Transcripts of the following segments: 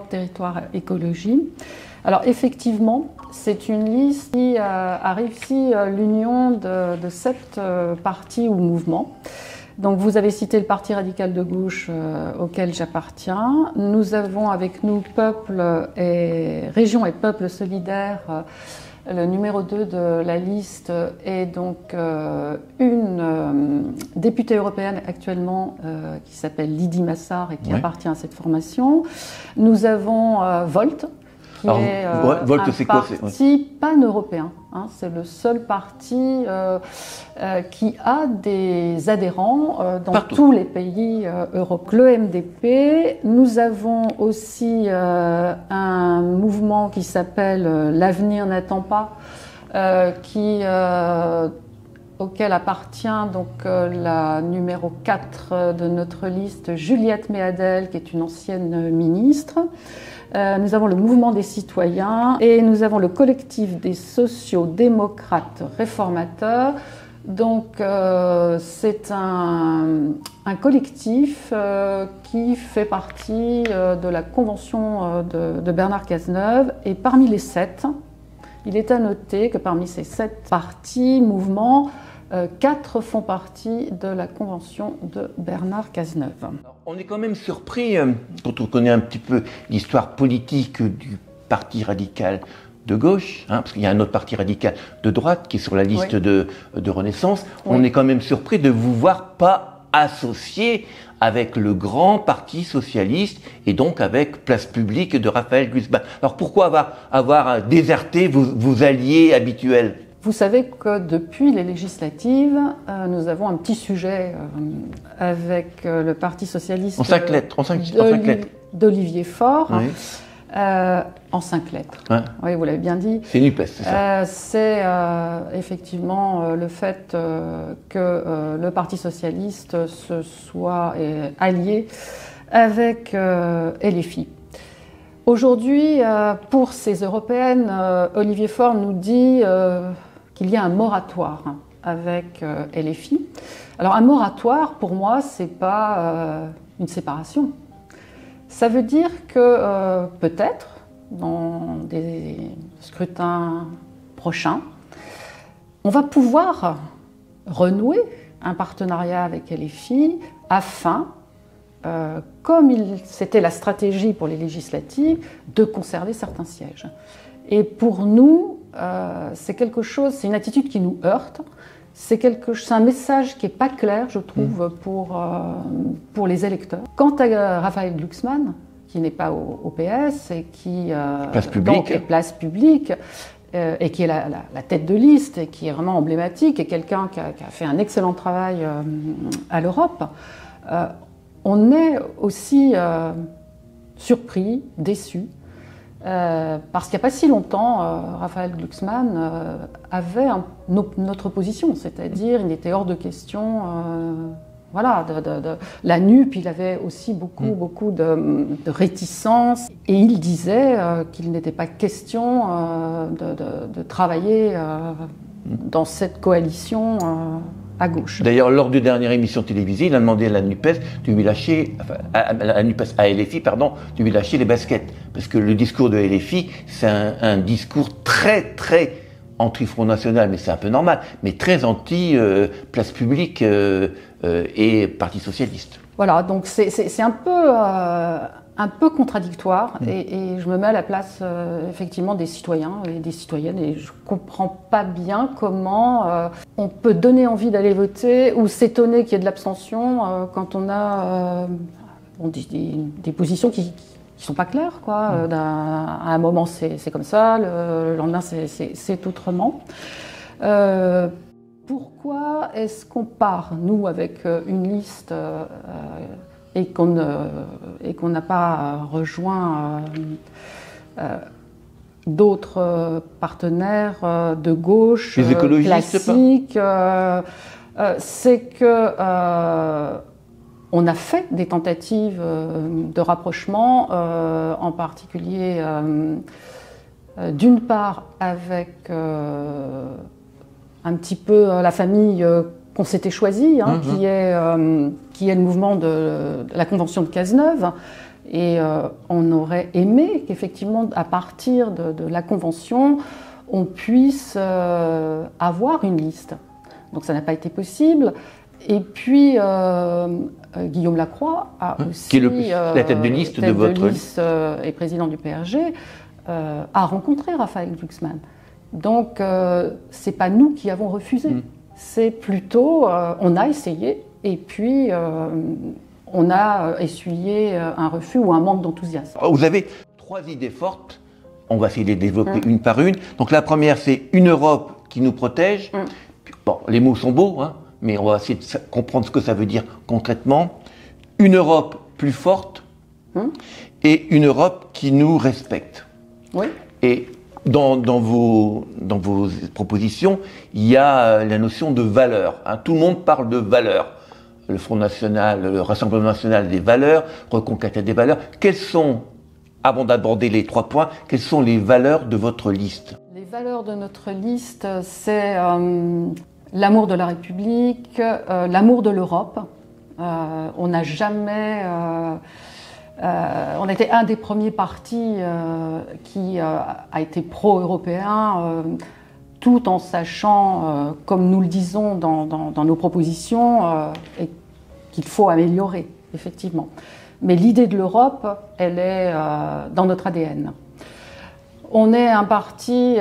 Europe Territoire Écologie. Alors effectivement, c'est une liste qui a réussi l'union de 7 partis ou mouvements. Donc vous avez cité le Parti radical de gauche auquel j'appartiens. Nous avons avec nous Région et Peuple solidaire. Le numéro 2 de la liste est donc une députée européenne actuellement qui s'appelle Lydie Massard et qui appartient à cette formation. Nous avons Volt, qui est Volt, un parti pan-européen. Hein, c'est le seul parti qui a des adhérents dans tous les pays européens. Le MDP, nous avons aussi un mouvement qui s'appelle L'avenir n'attend pas, auquel appartient donc la numéro 4 de notre liste, Juliette Méadel, qui est une ancienne ministre. Nous avons le mouvement des citoyens et nous avons le collectif des sociaux-démocrates réformateurs. Donc c'est un collectif qui fait partie de la convention de Bernard Cazeneuve. Et parmi les 7, il est à noter que parmi ces 7 partis, mouvements, 4 font partie de la convention de Bernard Cazeneuve. On est quand même surpris, quand on connaît un petit peu l'histoire politique du Parti radical de gauche, hein, parce qu'il y a un autre parti radical de droite qui est sur la liste de Renaissance, on est quand même surpris de vous voir pas associé avec le grand parti socialiste et donc avec Place Publique de Raphaël Glucksmann. Alors pourquoi avoir déserté vos alliés habituels ? Vous savez que depuis les législatives, nous avons un petit sujet avec le Parti socialiste d'Olivier Faure, en 5 lettres. Ouais. Oui, vous l'avez bien dit. C'est NUPES, c'est ça. C'est effectivement le fait que le Parti socialiste se soit allié avec LFI. Aujourd'hui, pour ces européennes, Olivier Faure nous dit qu'il y a un moratoire avec LFI. Alors un moratoire, pour moi, c'est pas une séparation. Ça veut dire que peut-être, dans des scrutins prochains, on va pouvoir renouer un partenariat avec LFI afin, comme c'était la stratégie pour les législatives, de conserver certains sièges. Et pour nous, c'est une attitude qui nous heurte. C'est un message qui n'est pas clair, je trouve, pour les électeurs. Quant à Raphaël Glucksmann, qui n'est pas au PS et qui est Place Publique, et qui est la tête de liste et qui est vraiment emblématique, et quelqu'un qui a fait un excellent travail à l'Europe, on est aussi surpris, déçus, parce qu'il n'y a pas si longtemps, Raphaël Glucksmann avait notre position, c'est-à-dire il était hors de question de la NUP, il avait aussi beaucoup de réticence, et il disait qu'il n'était pas question de travailler dans cette coalition à gauche. D'ailleurs, lors de dernière émission télévisée, il a demandé à la NUPES de lui lâcher, à LFI, de lui lâcher les baskets. Parce que le discours de LFI, c'est un discours très anti-Front National, mais c'est un peu normal, mais très anti-Place Publique et Parti Socialiste. Voilà, donc c'est un peu contradictoire, et je me mets à la place effectivement des citoyens et des citoyennes, et je comprends pas bien comment on peut donner envie d'aller voter ou s'étonner qu'il y ait de l'abstention quand on a des positions qui sont pas claires, quoi. À un moment c'est comme ça, le lendemain c'est autrement. Pourquoi est-ce qu'on part, nous, avec une liste et qu'on n'a pas rejoint d'autres partenaires de gauche classiques, c'est que on a fait des tentatives de rapprochement, en particulier d'une part avec un petit peu la famille qu'on s'était choisie, qui est le mouvement de la Convention de Cazeneuve, Et on aurait aimé qu'effectivement, à partir de la Convention, on puisse avoir une liste. Donc ça n'a pas été possible. Et puis, Guillaume Lacroix a aussi, qui est la tête de liste de votre liste et président du PRG, a rencontré Raphaël Glucksmann. Donc, c'est pas nous qui avons refusé. C'est plutôt, on a essayé et puis on a essuyé un refus ou un manque d'enthousiasme. Vous avez 3 idées fortes. On va essayer de les développer une par une. Donc la première, c'est une Europe qui nous protège. Bon, les mots sont beaux, hein, mais on va essayer de comprendre ce que ça veut dire concrètement. Une Europe plus forte et une Europe qui nous respecte. Oui. Et dans vos propositions, il y a la notion de valeur. Hein. Tout le monde parle de valeur. Le Front National, le Rassemblement National des valeurs, Reconquête des valeurs. Quelles sont, avant d'aborder les 3 points, quelles sont les valeurs de votre liste? Les valeurs de notre liste, c'est l'amour de la République, l'amour de l'Europe. On n'a jamais... on était un des premiers partis qui a été pro-européen, tout en sachant, comme nous le disons dans nos propositions, qu'il faut améliorer, effectivement. Mais l'idée de l'Europe, elle est dans notre ADN. On est un parti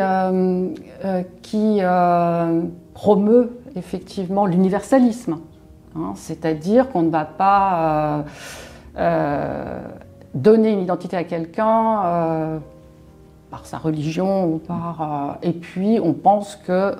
qui promeut effectivement l'universalisme, hein, c'est-à-dire qu'on ne va pas donner une identité à quelqu'un par sa religion ou par et puis on pense que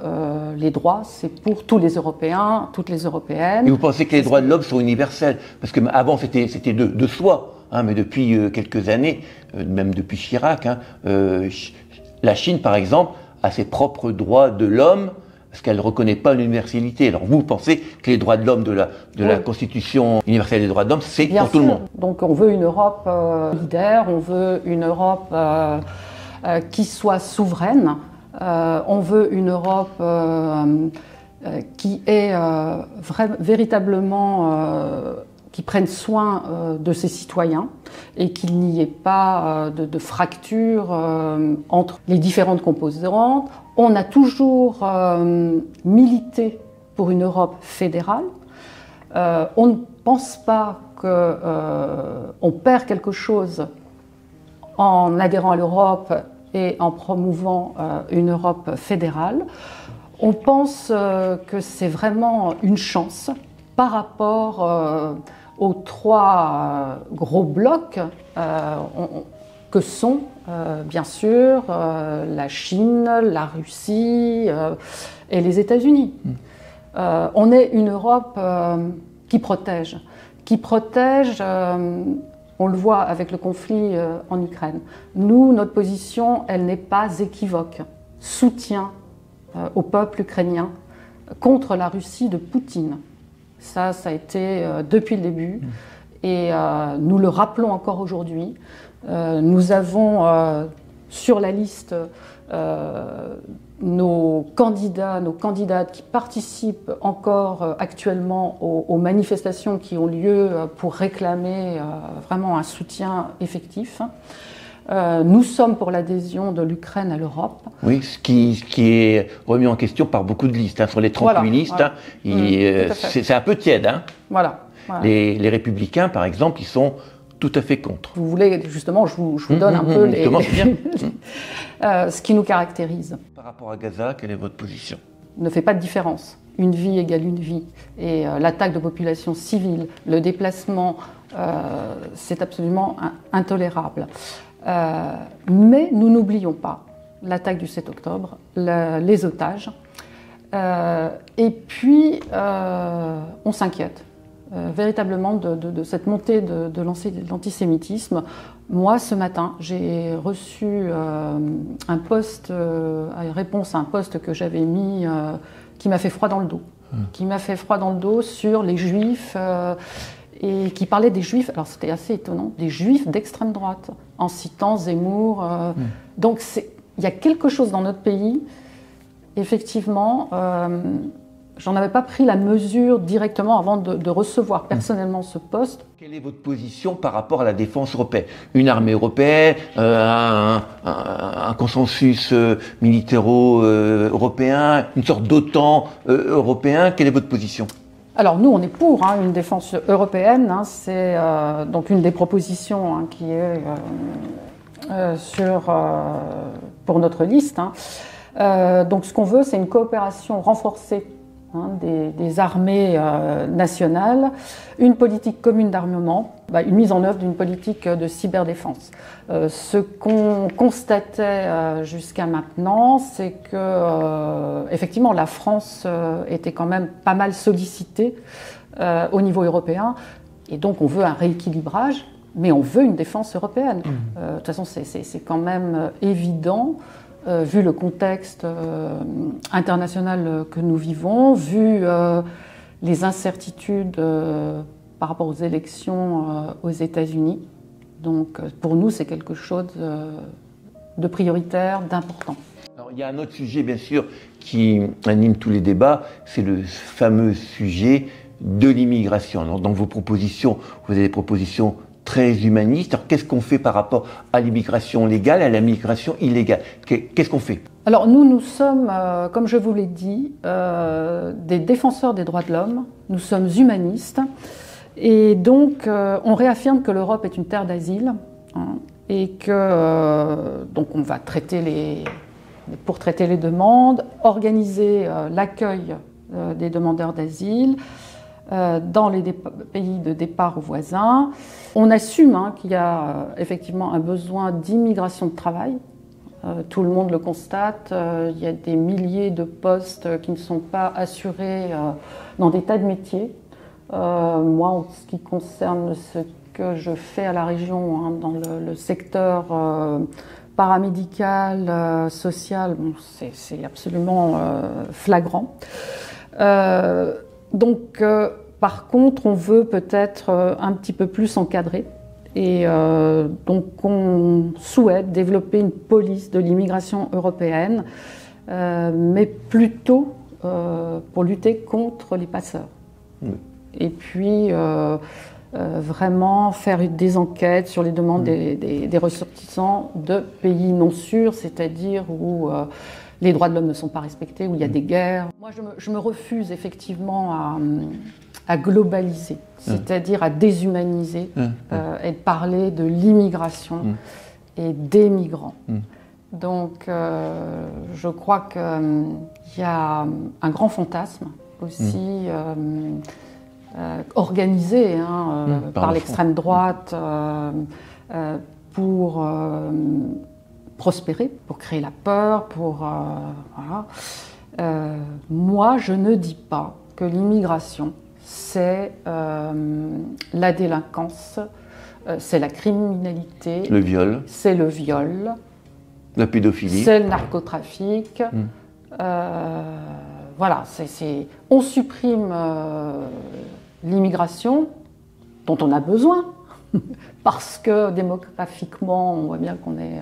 les droits c'est pour tous les Européens, toutes les Européennes. Et vous pensez que les droits de l'homme sont universels? Parce que avant c'était de soi, hein, mais depuis quelques années, même depuis Chirac, hein, la Chine par exemple a ses propres droits de l'homme parce qu'elle ne reconnaît pas l'universalité. Alors vous pensez que les droits de l'homme de la Constitution universelle des droits de l'homme, c'est pour tout le monde? Donc on veut une Europe leader, on veut une Europe qui soit souveraine, on veut une Europe qui est véritablement qui prenne soin de ses citoyens et qu'il n'y ait pas de fracture entre les différentes composantes. On a toujours milité pour une Europe fédérale. On ne pense pas qu'on perd quelque chose en adhérant à l'Europe et en promouvant une Europe fédérale. On pense que c'est vraiment une chance par rapport aux 3 gros blocs que sont bien sûr la Chine, la Russie et les États-Unis. On est une Europe qui protège, on le voit avec le conflit en Ukraine. Nous, notre position, elle n'est pas équivoque. Soutien au peuple ukrainien contre la Russie de Poutine. Ça a été depuis le début et nous le rappelons encore aujourd'hui. Nous avons sur la liste nos candidats, nos candidates qui participent encore actuellement aux manifestations qui ont lieu pour réclamer vraiment un soutien effectif. Nous sommes pour l'adhésion de l'Ukraine à l'Europe. Oui, ce qui est remis en question par beaucoup de listes. Hein, sur les 38 listes, voilà. C'est un peu tiède. Hein. Voilà. Les Républicains, par exemple, ils sont tout à fait contre. Vous voulez, justement, je vous donne un peu ce qui nous caractérise. Par rapport à Gaza, quelle est votre position? Ne fait pas de différence. Une vie égale une vie. Et l'attaque de populations civiles, le déplacement, c'est absolument intolérable. Mais nous n'oublions pas l'attaque du 7 octobre, les otages. Et puis, on s'inquiète véritablement de cette montée de l'antisémitisme. Moi, ce matin, j'ai reçu un post, réponse à un post que j'avais mis, qui m'a fait froid dans le dos. Qui m'a fait froid dans le dos sur les Juifs, et qui parlait des Juifs, alors c'était assez étonnant, des Juifs d'extrême droite, en citant Zemmour. Donc il y a quelque chose dans notre pays, effectivement, j'en avais pas pris la mesure directement avant de recevoir personnellement ce poste. Quelle est votre position par rapport à la défense européenne? Une armée européenne, un consensus militaro-européen, une sorte d'OTAN européen, quelle est votre position? Alors nous, on est pour une défense européenne. C'est donc une des propositions qui est pour notre liste. Donc ce qu'on veut, c'est une coopération renforcée des armées nationales, une politique commune d'armement, une mise en œuvre d'une politique de cyberdéfense. Ce qu'on constatait jusqu'à maintenant, c'est que effectivement la France était quand même pas mal sollicitée au niveau européen, et donc on veut un rééquilibrage, mais on veut une défense européenne. De toute façon, c'est quand même évident. Vu le contexte international que nous vivons, vu les incertitudes par rapport aux élections aux États-Unis. Donc pour nous, c'est quelque chose de prioritaire, d'important. Alors, il y a un autre sujet, bien sûr, qui anime tous les débats, c'est le fameux sujet de l'immigration. Alors, dans vos propositions, vous avez des propositions très humaniste. Alors, qu'est-ce qu'on fait par rapport à l'immigration légale, à la migration illégale? Qu'est-ce qu'on fait? Alors, nous sommes, comme je vous l'ai dit, des défenseurs des droits de l'homme. Nous sommes humanistes. Et donc, on réaffirme que l'Europe est une terre d'asile, et que donc on va pour traiter les demandes, organiser l'accueil des demandeurs d'asile dans les pays de départ ou voisins. On assume qu'il y a effectivement un besoin d'immigration de travail. Tout le monde le constate. Il y a des milliers de postes qui ne sont pas assurés dans des tas de métiers. Moi, en ce qui concerne ce que je fais à la région, dans le secteur paramédical, social, c'est absolument flagrant. Donc, par contre, on veut peut-être un petit peu plus encadrer. Et donc, on souhaite développer une police de l'immigration européenne, mais plutôt pour lutter contre les passeurs. Oui. Et puis, vraiment faire des enquêtes sur les demandes des ressortissants de pays non sûrs, c'est-à-dire où les droits de l'homme ne sont pas respectés, où il y a des guerres. Moi, je me refuse effectivement à globaliser, c'est-à-dire à déshumaniser et de parler de l'immigration et des migrants. Donc, je crois qu'il y a un grand fantasme aussi organisé par l'extrême droite pour prospérer, pour créer la peur, voilà. Moi, je ne dis pas que l'immigration, c'est la délinquance, c'est la criminalité. Le viol. C'est le viol. La pédophilie. C'est le narcotrafic. Voilà, on supprime l'immigration dont on a besoin, parce que démographiquement, on voit bien qu'on est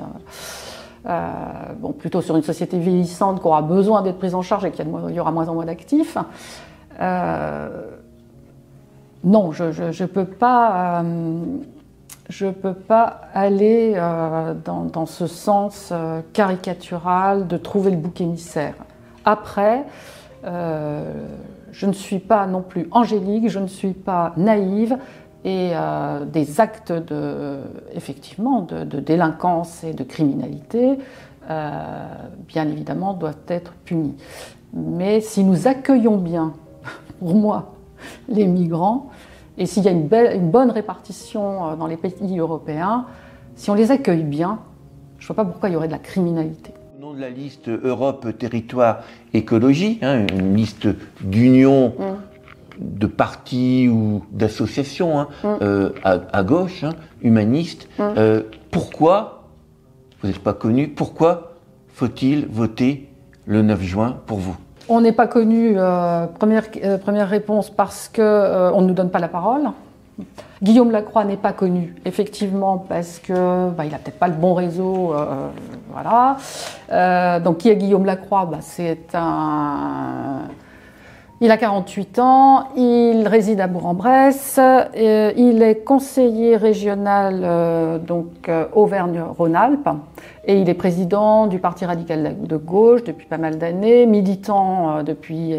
plutôt sur une société vieillissante, qui aura besoin d'être prise en charge et qu'il y aura moins en moins d'actifs. Non, je peux pas aller dans ce sens caricatural de trouver le bouc émissaire. Après, je ne suis pas non plus angélique, je ne suis pas naïve, et des actes effectivement de délinquance et de criminalité, bien évidemment, doivent être punis. Mais si nous accueillons bien, pour moi, les migrants, et s'il y a une bonne répartition dans les pays européens, si on les accueille bien, je ne vois pas pourquoi il y aurait de la criminalité. Au nom de la liste Europe, Territoire, Écologie, une liste d'unions, de partis ou d'associations à gauche, humanistes, pourquoi, vous n'êtes pas connu, pourquoi faut-il voter le 9 juin pour vous? On n'est pas connu, première réponse, parce qu'on ne nous donne pas la parole. Guillaume Lacroix n'est pas connu, effectivement, parce qu'il n'a peut-être pas le bon réseau. Voilà. Donc, qui est Guillaume Lacroix? C'est un Il a 48 ans, il réside à Bourg-en-Bresse, il est conseiller régional Auvergne-Rhône-Alpes et il est président du Parti radical de gauche depuis pas mal d'années, militant depuis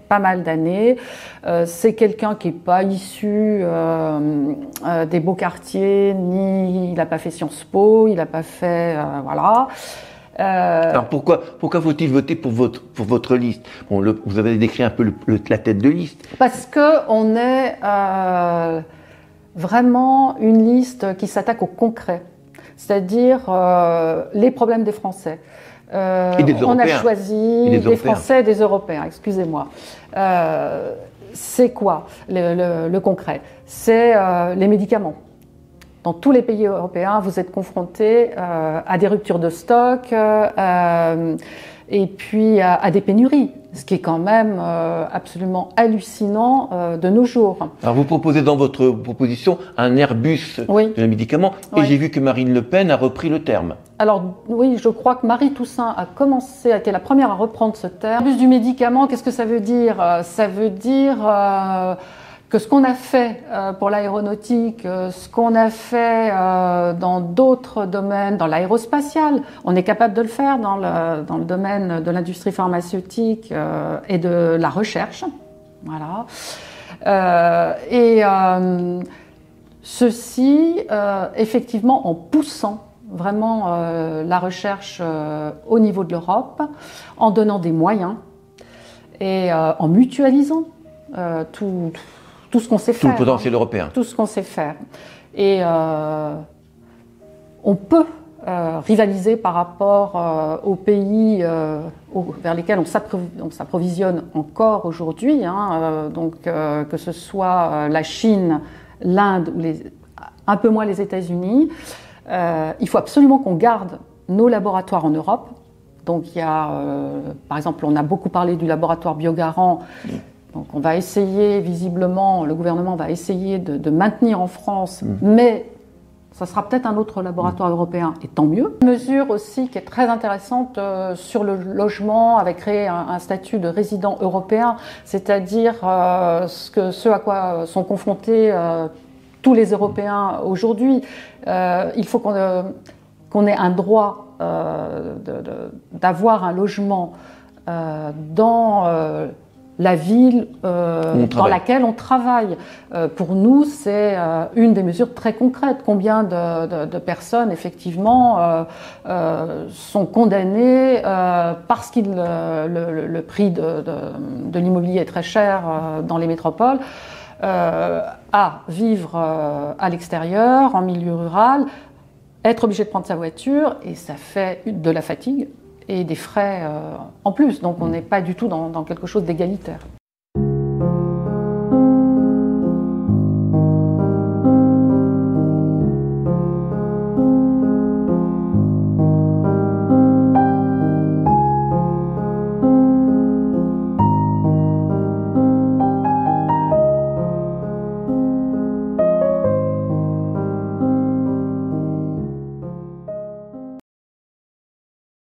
pas mal d'années. C'est quelqu'un qui n'est pas issu des beaux quartiers, ni il n'a pas fait Sciences Po, il n'a pas fait... voilà. Alors pourquoi faut-il voter pour votre liste? Bon, vous avez décrit un peu la tête de liste. Parce qu'on est vraiment une liste qui s'attaque au concret, c'est-à-dire les problèmes des Français. Et des Européens. On a choisi des Français et des Européens, excusez-moi. C'est quoi le concret? C'est les médicaments. Dans tous les pays européens, vous êtes confrontés à des ruptures de stock et puis à des pénuries, ce qui est quand même absolument hallucinant de nos jours. Alors vous proposez dans votre proposition un Airbus de médicaments et j'ai vu que Marine Le Pen a repris le terme. Alors oui, je crois que Marie Toussaint a été la première à reprendre ce terme. Airbus du médicament, qu'est-ce que ça veut dire? Ça veut dire... que ce qu'on a fait pour l'aéronautique, ce qu'on a fait dans d'autres domaines, dans l'aérospatial, on est capable de le faire dans le domaine de l'industrie pharmaceutique et de la recherche. Voilà. Ceci, effectivement, en poussant vraiment la recherche au niveau de l'Europe, en donnant des moyens et en mutualisant tout ce qu'on sait faire. Tout le potentiel européen. Tout ce qu'on sait faire. Et on peut rivaliser par rapport aux pays vers lesquels on s'approvisionne encore aujourd'hui, que ce soit la Chine, l'Inde ou un peu moins les États-Unis. Il faut absolument qu'on garde nos laboratoires en Europe. Donc il y a, par exemple, on a beaucoup parlé du laboratoire Biogarant. Donc on va essayer, visiblement, le gouvernement va essayer de maintenir en France, mais ça sera peut-être un autre laboratoire européen, et tant mieux. Une mesure aussi qui est très intéressante sur le logement, avec créer un statut de résident européen, c'est-à-dire ce à quoi sont confrontés tous les Européens aujourd'hui. Il faut qu'on ait un droit d'avoir un logement dans la ville dans laquelle on travaille. Pour nous, c'est une des mesures très concrètes. Combien de personnes, effectivement, sont condamnées parce que le prix de l'immobilier est très cher dans les métropoles, à vivre à l'extérieur, en milieu rural, être obligé de prendre sa voiture, et ça fait de la fatigue et des frais en plus. Donc on n'est pas du tout dans quelque chose d'égalitaire.